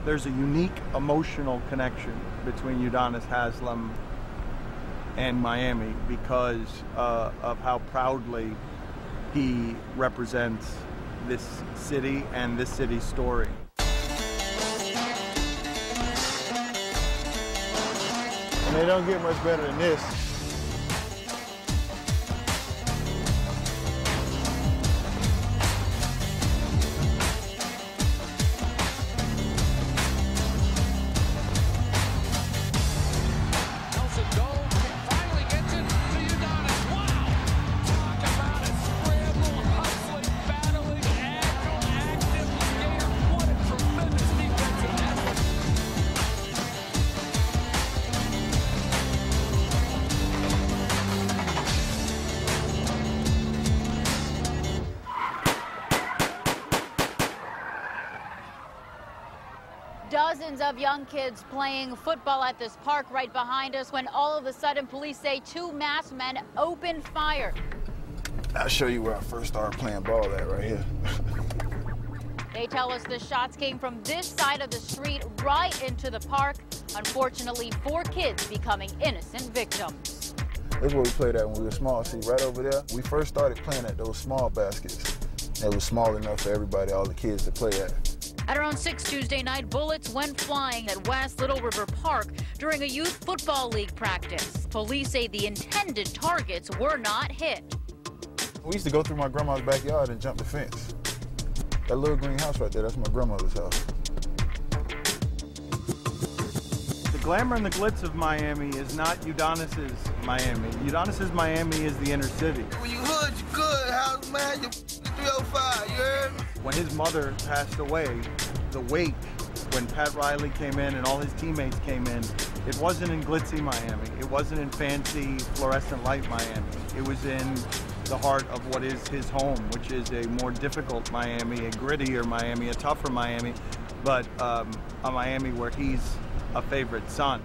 There's a unique emotional connection between Udonis Haslem and Miami because of how proudly he represents this city and this city's story. And they don't get much better than this. Dozens of young kids playing football at this park right behind us when all of a sudden police say two masked men opened fire. I'll show you where I first started playing ball at right here. They tell us the shots came from this side of the street right into the park. Unfortunately, 4 kids becoming innocent victims. This is where we played at when we were small. See, right over there, we first started playing at those small baskets. It was small enough for everybody, all the kids to play at. At around 6 Tuesday night, bullets went flying at West Little River Park during a youth football league practice. Police say the intended targets were not hit. We used to go through my grandma's backyard and jump the fence. That little green house right there, that's my grandmother's house. The glamour and the glitz of Miami is not Udonis's Miami. Udonis's Miami is the inner city. When you hood, you good. House man, you 305, you heard me? When his mother passed away, the wake, when Pat Riley came in and all his teammates came in, it wasn't in glitzy Miami. It wasn't in fancy fluorescent light Miami. It was in the heart of what is his home, which is a more difficult Miami, a grittier Miami, a tougher Miami, but a Miami where he's a favorite son.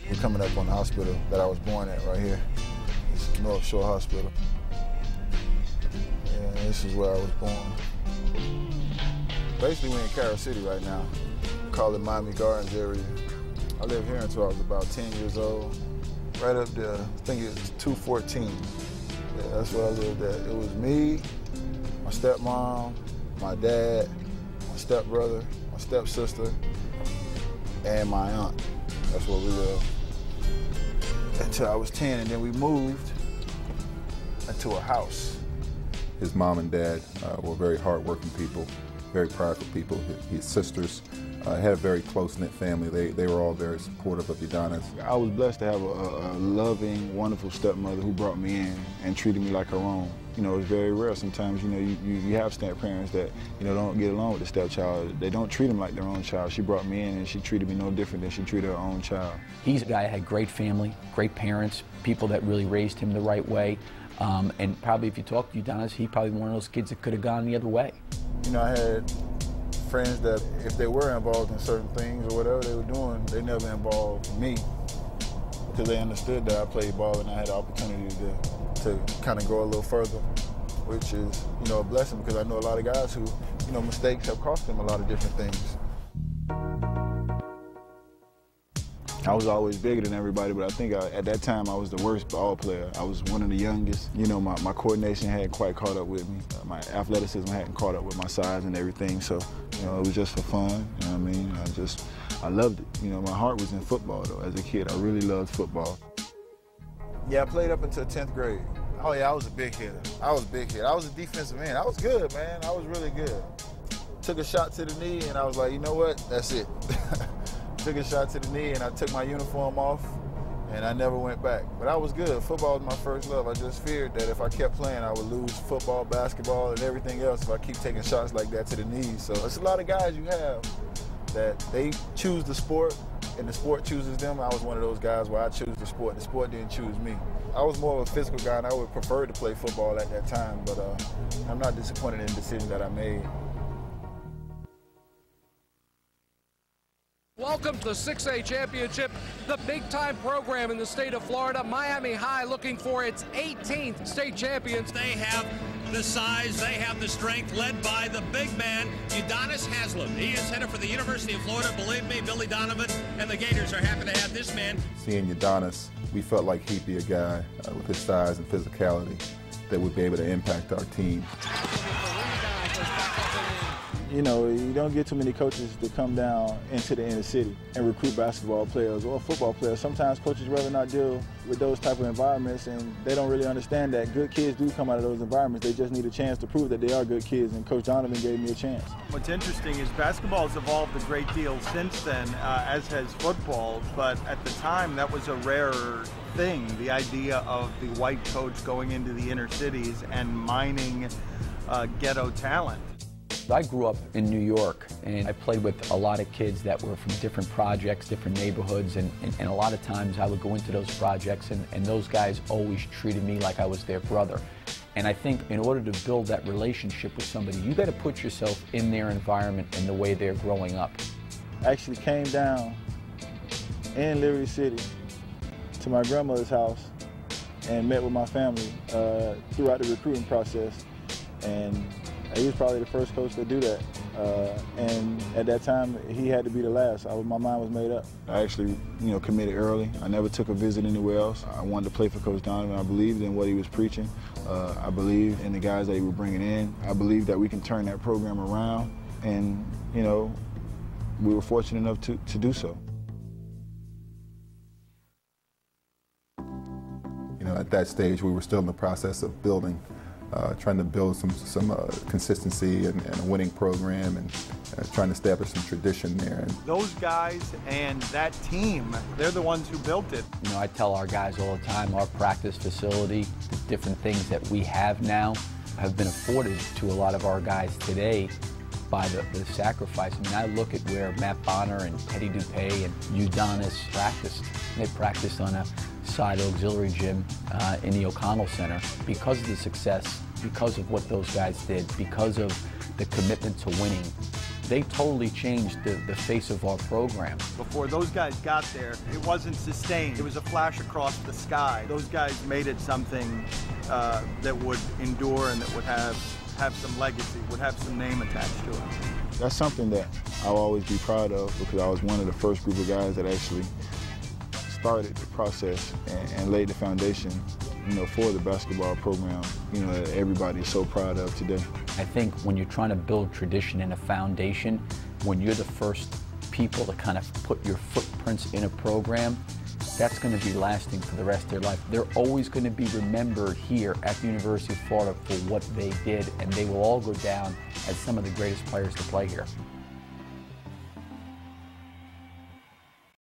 We're coming up on the hospital that I was born at right here. It's North Shore Hospital. Yeah, this is where I was born. Basically, we're in Carol City right now. We call it Miami Gardens area. I lived here until I was about 10 years old. Right up there, I think it's 214. Yeah, that's where I lived at. It was me, my stepmom, my dad, my stepbrother, my stepsister, and my aunt. That's where we lived until I was 10, and then we moved into a house. His mom and dad were very hardworking people, very prideful people. His sisters had a very close-knit family. They were all very supportive of Udonis. I was blessed to have a loving, wonderful stepmother who brought me in and treated me like her own. You know, it's very rare sometimes, you know, you have step-parents that, you know, don't get along with the stepchild. They don't treat them like their own child. She brought me in and she treated me no different than she treated her own child. He's a guy that had great family, great parents, people that really raised him the right way. And probably if you talk to Udonis, he probably one of those kids that could have gone the other way. You know, I had friends that if they were involved in certain things or whatever they were doing, they never involved me because they understood that I played ball and I had the opportunity to kind of go a little further, which is, you know, a blessing because I know a lot of guys who, you know, mistakes have cost them a lot of different things. I was always bigger than everybody, but I think at that time I was the worst ball player. I was one of the youngest. You know, my coordination hadn't quite caught up with me. My athleticism hadn't caught up with my size and everything, so, you know, it was just for fun, you know what I mean? I loved it. You know, my heart was in football, though. As a kid, I really loved football. Yeah, I played up until 10th grade. Oh, yeah, I was a big hitter. I was a big hitter. I was a defensive end. I was good, man. I was really good. Took a shot to the knee, and I was like, you know what? That's it. Took a shot to the knee, and I took my uniform off, and I never went back. But I was good. Football was my first love. I just feared that if I kept playing, I would lose football, basketball, and everything else if I keep taking shots like that to the knees. So it's a lot of guys you have that they choose the sport, and the sport chooses them. I was one of those guys where I choose the sport. The sport didn't choose me. I was more of a physical guy, and I would prefer to play football at that time, but I'm not disappointed in the decision that I made. Whoa! welcome to the 6A championship, the big-time program in the state of Florida. Miami High looking for its 18th state champions. They have the size, they have the strength, led by the big man, Udonis Haslem. He is headed for the University of Florida. Believe me, Billy Donovan and the Gators are happy to have this man. Seeing Udonis, we felt like he'd be a guy with his size and physicality that would be able to impact our team. You know, you don't get too many coaches to come down into the inner city and recruit basketball players or football players. Sometimes coaches rather not deal with those type of environments, and they don't really understand that good kids do come out of those environments. They just need a chance to prove that they are good kids, and Coach Donovan gave me a chance. What's interesting is basketball has evolved a great deal since then, as has football, but at the time that was a rarer thing, the idea of the white coach going into the inner cities and mining ghetto talent. I grew up in New York, and I played with a lot of kids that were from different projects, different neighborhoods, and a lot of times I would go into those projects, and those guys always treated me like I was their brother. And I think in order to build that relationship with somebody, you got to put yourself in their environment and the way they're growing up. I actually came down in Liberty City to my grandmother's house and met with my family throughout the recruiting process, and he was probably the first coach to do that, and at that time he had to be the last. My mind was made up. I actually, committed early. I never took a visit anywhere else. I wanted to play for Coach Donovan. I believed in what he was preaching. I believed in the guys that he was bringing in. I believed that we can turn that program around, and we were fortunate enough to do so. At that stage, we were still in the process of building. Trying to build some consistency and a winning program, and trying to establish some tradition there. And those guys and that team, they're the ones who built it. I tell our guys all the time, our practice facility, the different things that we have now have been afforded to a lot of our guys today by the sacrifice. I look at where Matt Bonner and Teddy Dupay and Udonis practiced. They practiced on a side auxiliary gym in the O'Connell Center because of the success, because of what those guys did, because of the commitment to winning. They totally changed the face of our program. Before those guys got there, it wasn't sustained. It was a flash across the sky. Those guys made it something that would endure and that would have some legacy, would have some name attached to it. That's something that I'll always be proud of, because I was one of the first group of guys that actually started the process and laid the foundation, for the basketball program, that everybody is so proud of today. I think when you're trying to build tradition and a foundation, when you're the first people to kind of put your footprints in a program, that's going to be lasting for the rest of their life. They're always going to be remembered here at the University of Florida for what they did, and they will all go down as some of the greatest players to play here.